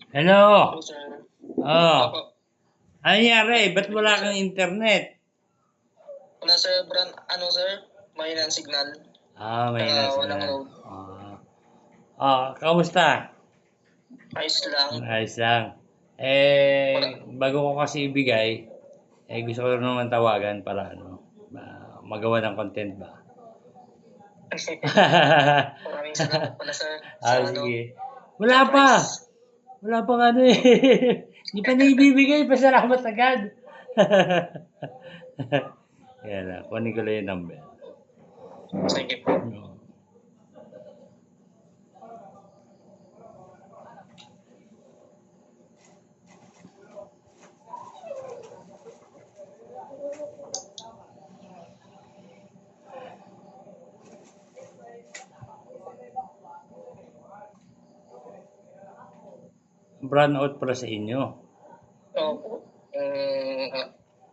Hello? sir. Oh, Opo. ano nangyari? Ba't wala kang internet? Wala sir, sir? Mahina ang signal. May Walang nasignal. load. Kamusta? Ayos lang. Ayos lang. Wala. Bago ko kasi ibigay, gusto ko naman tawagan para magawa ng content ba? Maraming salamat pala sir sa Sige. Wala pa. surprise. Wala pa nga Hindi pa naibibigay. Pasalamat agad. Yan na. Kunin ko lang yung number. Sige po. Brown out para sa inyo. Opo.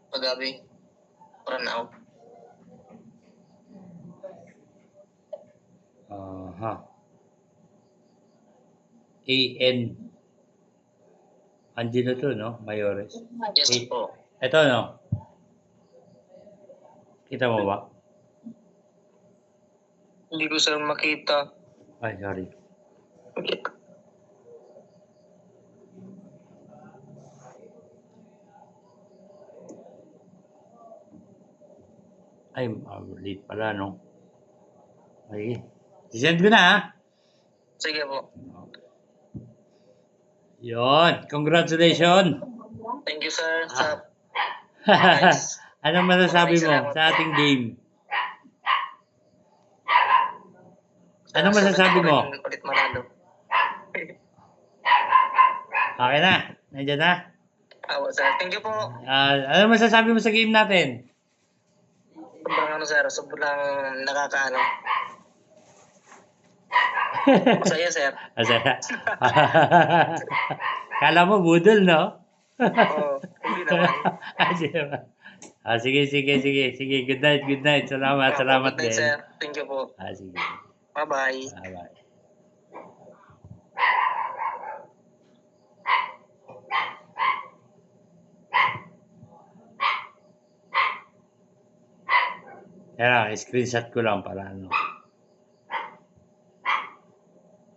Paggabi. Run out. AN. Angelo to, no? Mayores. Yes po. Ito, no? Kita mo ba? Hindi ko sir makita. Ay, sorry. Ay, late pala, no? Ay, sisend ko na, ha? Sige po. Yon, congratulations! Thank you sir sa Anong masasabi mo Maraming salamat sa po. ating game? Anong masasabi mo? Ulit manalo. Okay na? Nandiyan na? Awa sir. Thank you po. Anong masasabi mo sa game natin? Sobrang sir. Sobrang nakakaano. Masaya sir. Masaya. Kala mo budol, no? Oo. Hindi naman. Sige. Good night. Salamat Good night din. sir. Thank you po. Sige. Bye-bye. Bye. Screenshot ko lang para ano.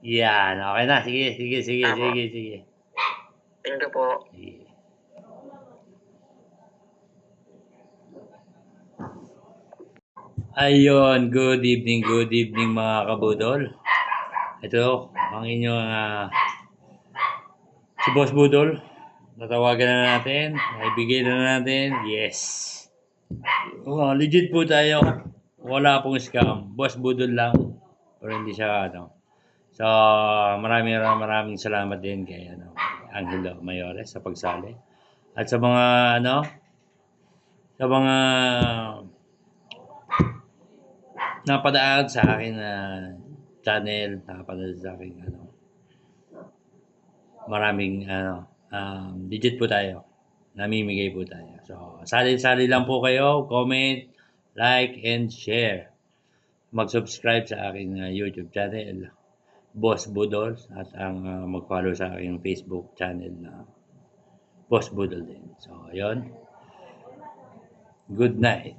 Yan, okay na. Sige. Thank you po. Sige. Ayun, good evening mga kabudol. Ito, ang inyong si Boss Budol. Natawagan na natin, naibigay na natin. Yes. Legit po tayo. Wala pong scam. Boss Budol lang. Pero hindi siya So, maraming salamat din kay Angelo Mayores sa pagsali. At sa mga napadaan sa akin na channel, napadaan sa akin maraming digit po tayo. Namimigay po tayo. So, sali lang po kayo, comment, like, and share. Mag-subscribe sa aking YouTube channel, Boss Budol, at mag-follow sa aking Facebook channel na Boss Budol din. So, ayun. Good night.